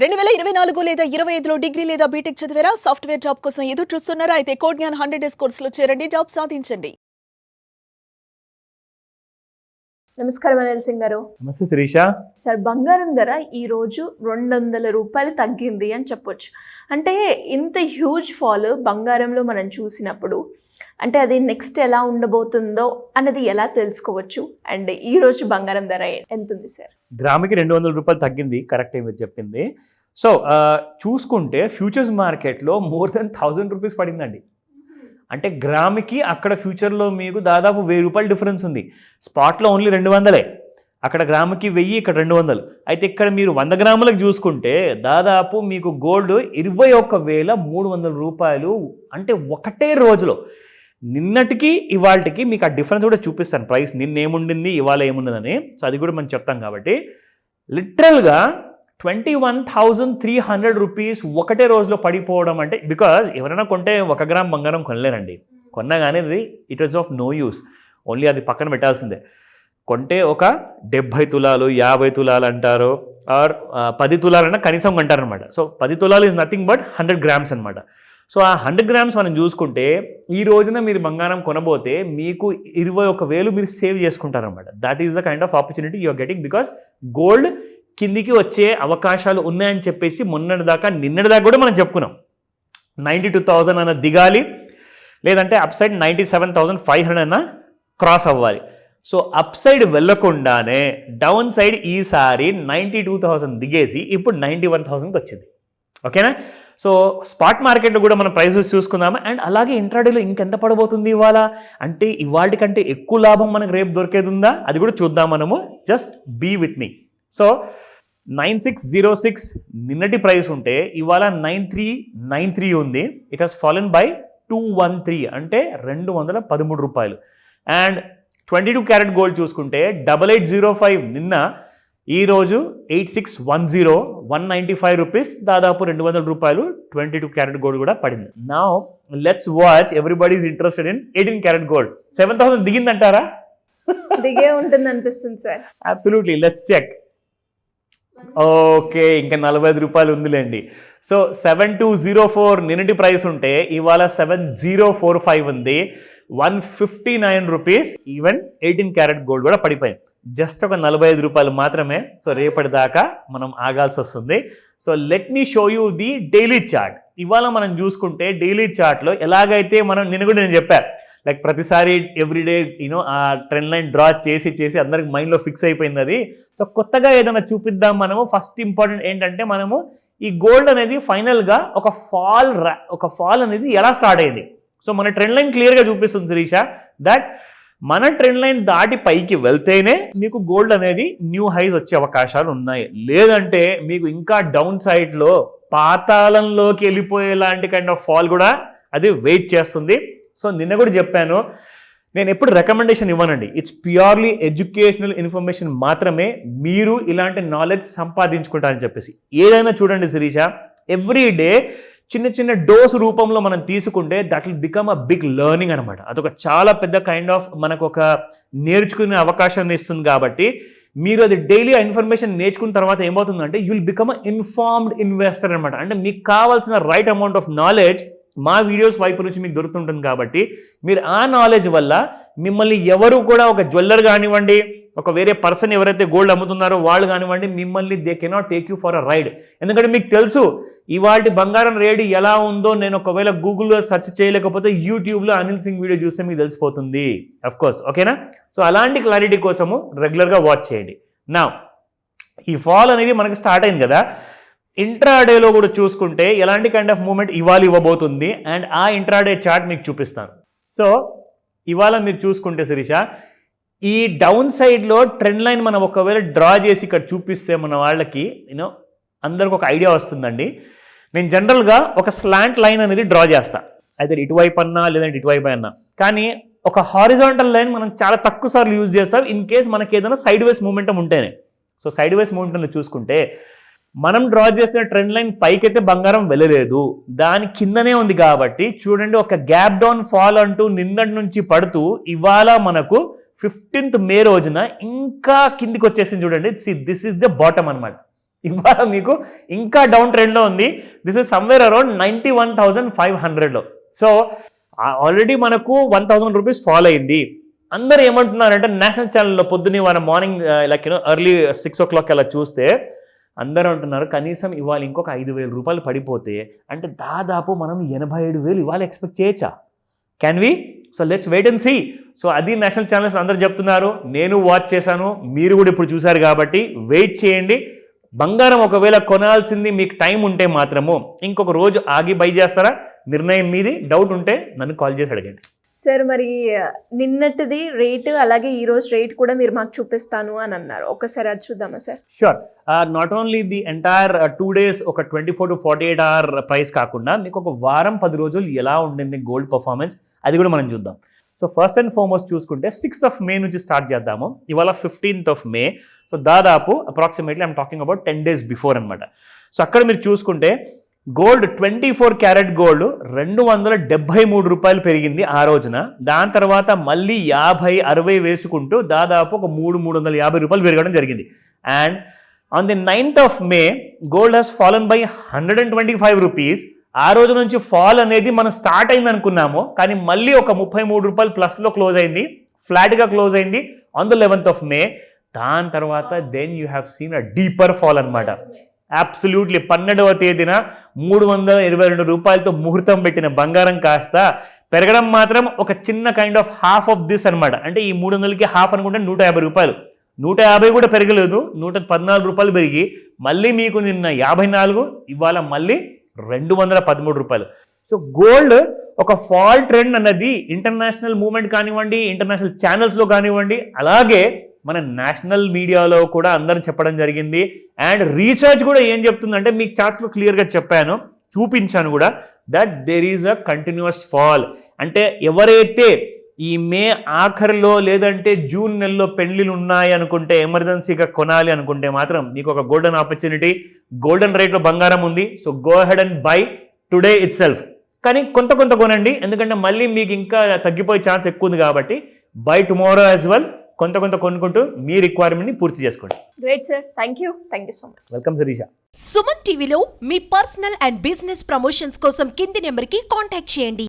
2024 లేదా 25లో డిగ్రీ లేదా బీటెక్ చదివారా? సాఫ్ట్‌వేర్ జాబ్ కోసం ఎదురు చూస్తున్నారా? అయితే కోడ్ జ్ఞాన్ 100 డేస్ కోర్సులో చేరండి, జాబ్ సాధించండి. నమస్కారం అనిల్ సింగ్ గారు. నమస్తే శిరీష. సార్, బంగారం ధర ఈ రోజు ₹200 తగ్గింది అని చెప్పొచ్చు. అంటే ఇంత హ్యూజ్ ఫాల్ బంగారంలో మనం చూసినప్పుడు అంటే అది నెక్స్ట్ ఎలా ఉండబోతుందో అన్నది ఎలా తెలుసుకోవచ్చు? అండ్ ఈ రోజు బంగారం ధర ఎంత ఉంది సార్? గ్రాముకి ₹200 తగ్గింది, కరెక్టే మీరు చెప్పింది. సో చూసుకుంటే ఫ్యూచర్స్ మార్కెట్లో మోర్ దెన్ ₹1000 పడిందండి. అంటే గ్రాముకి అక్కడ ఫ్యూచర్లో మీకు దాదాపు ₹1000 డిఫరెన్స్ ఉంది. స్పాట్లో ఓన్లీ 200, అక్కడ గ్రాముకి 1000, ఇక్కడ 200. అయితే ఇక్కడ మీరు 100 గ్రాములకు చూసుకుంటే దాదాపు మీకు గోల్డ్ ₹21,300. అంటే ఒకటే రోజులో నిన్నటికి ఇవాళకి మీకు ఆ డిఫరెన్స్ కూడా చూపిస్తాను. ప్రైస్ నిన్న ఏముండింది, ఇవాళ ఏమున్నదని. సో అది కూడా మనం చెప్తాం కాబట్టి లిటరల్గా ₹21,300 ఒకటే రోజులో పడిపోవడం అంటే, బికాజ్ ఎవరైనా కొంటే 1 గ్రామ్ బంగారం కొనలేరండి. కొన్నా కానీ అది it is of no use, only అది పక్కన పెట్టాల్సిందే. కొంటే ఒక 70 తులాలు 50 తులాలు అంటారు, ఆర్ 10 తులాలన్నా కనీసం కొంటారనమాట. సో 10 తులాలు ఈజ్ నథింగ్ బట్ 100 గ్రామ్స్ అనమాట. సో ఆ 100 గ్రామ్స్ మనం చూసుకుంటే ఈ రోజున మీరు బంగారం కొనబోతే మీకు 21,000 మీరు సేవ్ చేసుకుంటారనమాట. That is the kind of opportunity you're getting, because gold కిందికి వచ్చే అవకాశాలు ఉన్నాయని చెప్పేసి నిన్నటిదాకా కూడా మనం చెప్పుకున్నాం. 92,000 అన్న దిగాలి, లేదంటే అప్ సైడ్ 97,500 అన్న క్రాస్ అవ్వాలి. సో అప్ సైడ్ వెళ్ళకుండానే డౌన్ సైడ్ ఈసారి 92,000 దిగేసి ఇప్పుడు 91,000కి వచ్చింది. ఓకేనా? సో స్పాట్ మార్కెట్లో కూడా మనం ప్రైసెస్ చూసుకుందాము. అండ్ అలాగే ఇంట్రాడేలో ఇంకెంత పడబోతుంది ఇవాళ, అంటే ఇవాళ కంటే ఎక్కువ లాభం మనకు రేపు దొరికేది ఉందా, అది కూడా చూద్దాం మనము. Just be with me. So 9606 నిన్నటి ప్రైస్ ఉంటే ఇవాళ 9393 ఉంది. ఇట్ హాస్ ఫాలెన్ బై 213, అంటే ₹213. అండ్ 22 క్యారెట్ గోల్డ్ చూసుకుంటే 8805 నిన్న, ఈరోజు 8610, ₹195, దాదాపు ₹200. 22 క్యారెట్ గోల్డ్ కూడా పడింది. Now let's watch, everybody is interested in 18 carat gold. 7,000 దిగిందంటారా? దిగే ఉంటుంది అనిపిస్తుంది sir. Absolutely, let's check. Okay, ఇంకా ₹45 ఉందిలేండి. సో 7204 నిన్నటి ప్రైస్ ఉంటే ఇవాళ 7045 ఉంది, ₹159. ఈవెన్ 18 క్యారెట్ గోల్డ్ కూడా పడిపోయింది. జస్ట్ ఒక ₹45 మాత్రమే. సో రేపటి దాకా మనం ఆగాల్సి వస్తుంది. So let me show you the daily chart. ఇవాళ మనం చూసుకుంటే డైలీ చార్ట్లో ఎలాగైతే నేను చెప్పాను, లైక్ ప్రతిసారి ఎవ్రీడే ఆ ట్రెండ్ లైన్ డ్రా చేసి అందరికి మైండ్లో ఫిక్స్ అయిపోయింది అది. సో కొత్తగా ఏదైనా చూపిద్దాం మనము. ఫస్ట్ ఇంపార్టెంట్ ఏంటంటే మనము ఈ గోల్డ్ అనేది ఫైనల్గా ఒక ఫాల్ అనేది ఎలా స్టార్ట్ అయింది. సో మన ట్రెండ్ లైన్ క్లియర్గా చూపిస్తుంది శిరీష, దట్ మన ట్రెండ్ లైన్ దాటి పైకి వెళ్తేనే మీకు గోల్డ్ అనేది న్యూ హైస్ వచ్చే అవకాశాలు ఉన్నాయి. లేదంటే మీకు ఇంకా డౌన్ సైడ్లో పాతాళంలోకి వెళ్ళిపోయేలాంటి కైండ్ ఆఫ్ ఫాల్ కూడా అది వెయిట్ చేస్తుంది. సో నిన్న కూడా చెప్పాను, నేను ఎప్పుడు రికమెండేషన్ ఇవ్వనండి. ఇట్స్ ప్యూర్లీ ఎడ్యుకేషనల్ ఇన్ఫర్మేషన్ మాత్రమే. మీరు ఇలాంటి నాలెడ్జ్ సంపాదించుకుంటారని చెప్పేసి. ఏదైనా చూడండి శిరీష, ఎవ్రీ డే చిన్న డోస్ రూపంలో మనం తీసుకుంటే that will become a big learning అనమాట. అదొక చాలా పెద్ద కైండ్ ఆఫ్ మనకు ఒక నేర్చుకునే అవకాశాన్ని ఇస్తుంది. కాబట్టి మీరు అది డైలీ ఆ ఇన్ఫర్మేషన్ నేర్చుకున్న తర్వాత ఏమవుతుందంటే you will become a informed investor అనమాట. అంటే మీకు కావాల్సిన రైట్ అమౌంట్ ఆఫ్ నాలెడ్జ్ మా వీడియోస్ వైపు నుంచి మీకు దొరుకుతుంటుంది. కాబట్టి మీరు ఆ నాలెడ్జ్ వల్ల మిమ్మల్ని ఎవరు కూడా, ఒక జ్యువెల్లర్ కానివ్వండి, ఒక వేరే పర్సన్ ఎవరైతే గోల్డ్ అమ్ముతున్నారో వాళ్ళు కానివ్వండి, మిమ్మల్ని they cannot take you for a ride. ఎందుకంటే మీకు తెలుసు ఇవాళ బంగారం రేటు ఎలా ఉందో. నేను ఒకవేళ గూగుల్లో సెర్చ్ చేయలేకపోతే యూట్యూబ్లో అనిల్ సింగ్ వీడియో చూస్తే మీకు తెలిసిపోతుంది, అఫ్ కోర్స్. ఓకేనా? సో అలాంటి క్లారిటీ కోసము రెగ్యులర్గా వాచ్ చేయండి. నా ఈ ఫాల్ అనేది మనకి స్టార్ట్ అయింది కదా, ఇంట్రాడేలో కూడా చూసుకుంటే ఎలాంటి కైండ్ ఆఫ్ మూమెంట్ ఇవాళ ఇవ్వబోతుంది. అండ్ ఆ ఇంట్రాడే చార్ట్ మీకు చూపిస్తాను. సో ఇవాళ మీరు చూసుకుంటే శిరీష, ఈ డౌన్ సైడ్లో ట్రెండ్ లైన్ మనం ఒకవేళ డ్రా చేసి ఇక్కడ చూపిస్తే మన వాళ్ళకి అందరికి ఒక ఐడియా వస్తుందండి. నేను జనరల్గా ఒక స్లాంట్ లైన్ అనేది డ్రా చేస్తా, అయితే ఇటువైపు అన్నా లేదంటే ఇటువైపు అన్నా. కానీ ఒక హారిజాంటల్ లైన్ మనం చాలా తక్కువ సార్లు యూజ్ చేస్తాం ఇన్ కేస్ మనకి ఏదైనా సైడ్ వేస్ మూమెంటం ఉంటేనే. సో సైడ్ వేస్ మూమెంటం చూసుకుంటే మనం డ్రా చేసిన ట్రెండ్ లైన్ పైకైతే బంగారం వెళ్ళలేదు, దాని కిందనే ఉంది. కాబట్టి చూడండి, ఒక గ్యాప్ డౌన్ ఫాల్ అంటూ నిన్నటి నుంచి పడుతూ ఇవాళ మనకు 15th మే రోజున ఇంకా కిందికి వచ్చేసింది. చూడండి, దిస్ ఇస్ ద బాటమ్ అనమాట. ఇవాళ మీకు ఇంకా డౌన్ ట్రెండ్లో ఉంది. దిస్ ఇస్ సమ్వేర్ అరౌండ్ 91,500లో. సో ఆల్రెడీ మనకు 1,000 రూపీస్ ఫాల్ అయింది. అందరూ ఏమంటున్నారంటే నేషనల్ ఛానల్లో పొద్దున్నే మన మార్నింగ్ లైక్ ఎర్లీ 6 o'clock అలా చూస్తే అందరూ అంటున్నారు కనీసం ఇవాళ ఇంకొక 5,000 రూపాయలు పడిపోతే అంటే దాదాపు మనం 87,000 ఇవాళ ఎక్స్పెక్ట్ చేయొచ్చా? Can we? So let's wait and see. So అది నేషనల్ ఛానల్స్ అందరు చెప్తున్నారు, నేను వాచ్ చేశాను, మీరు కూడా ఇప్పుడు చూశారు కాబట్టి వెయిట్ చేయండి. బంగారం ఒకవేళ కొనాల్సింది మీకు టైం ఉంటే మాత్రము ఇంకొక రోజు ఆగి బై చేస్తారా? నిర్ణయం మీది. డౌట్ ఉంటే నన్ను కాల్ చేసి అడగండి. సార్ మరి నిన్నటిది రేటు అలాగే ఈ రోజు రేట్ కూడా మీరు మాకు చూపిస్తాను అని అన్నారు, ఒకసారి అది చూద్దామా sir? Sure. Not only the entire 2 days ఒక 24 to 48 hour ప్రైస్ కాకుండా మీకు ఒక వారం 10 రోజులు ఎలా ఉండింది గోల్డ్ పర్ఫార్మెన్స్ అది కూడా మనం చూద్దాం. సో ఫస్ట్ అండ్ ఫార్మోస్ట్ చూసుకుంటే 6th of May నుంచి స్టార్ట్ చేద్దాము. ఇవాళ 15th of May. సో దాదాపు approximately I'm talking about 10 days before అనమాట. సో అక్కడ మీరు చూసుకుంటే గోల్డ్ 24 క్యారెట్ గోల్డ్ 273 రూపాయలు పెరిగింది ఆ రోజున. దాని తర్వాత మళ్ళీ 50-60 వేసుకుంటూ దాదాపు ఒక 350 రూపాయలు పెరగడం జరిగింది. And on the 9th of May gold has fallen by 125 rupees. ఆ రోజు నుంచి ఫాల్ అనేది మనం స్టార్ట్ అయింది అనుకున్నాము, కానీ మళ్ళీ ఒక 33 రూపాయలు ప్లస్లో క్లోజ్ అయింది, ఫ్లాట్గా క్లోజ్ అయింది on the 11th of May. దాని తర్వాత then you have seen a deeper fall అనమాట. అబ్సల్యూట్లీ 12వ తేదీన 322 రూపాయలతో ముహూర్తం పెట్టిన బంగారం కాస్త పెరగడం మాత్రం ఒక చిన్న kind of half of this అనమాట. అంటే ఈ 300కి హాఫ్ అనుకుంటే 150 రూపాయలు. 150 కూడా పెరగలేదు, 114 రూపాయలు పెరిగి మళ్ళీ మీకు నిన్న 54, ఇవాళ మళ్ళీ 213 రూపాయలు. సో గోల్డ్ ఒక ఫాల్ ట్రెండ్ అన్నది ఇంటర్నేషనల్ మూవ్మెంట్ కానివ్వండి, ఇంటర్నేషనల్ ఛానల్స్లో కానివ్వండి, అలాగే మన నేషనల్ మీడియాలో కూడా అందరం చెప్పడం జరిగింది. అండ్ రీసెర్చ్ కూడా ఏం చెప్తుందంటే మీకు చార్ట్స్లో క్లియర్గా చెప్పాను, చూపించాను కూడా, that there is a continuous fall. అంటే ఎవరైతే ఈ మే ఆఖరిలో లేదంటే జూన్ నెలలో పెళ్లిలు ఉన్నాయి అనుకుంటే, ఎమర్జెన్సీగా కొనాలి అనుకుంటే మాత్రం మీకు ఒక గోల్డెన్ ఆపర్చునిటీ, గోల్డెన్ రేట్లో బంగారం ఉంది. So go head and by today it self. కానీ కొంత కొనండి, ఎందుకంటే మళ్ళీ మీకు ఇంకా తగ్గిపోయే ఛాన్స్ ఎక్కువ ఉంది కాబట్టి బై టుమారో యాజ్ వెల్. కొంత కొనుక్కుంటూ మీ రిక్వైర్మెంట్ని పూర్తి చేసుకోండి. Great sir, thank you so much. Welcome Shirisha. Suman టీవీలో మీ పర్సనల్ అండ్ బిజినెస్ ప్రమోషన్స్ కోసం కింది నెంబర్కి కాంటాక్ట్ చేయండి.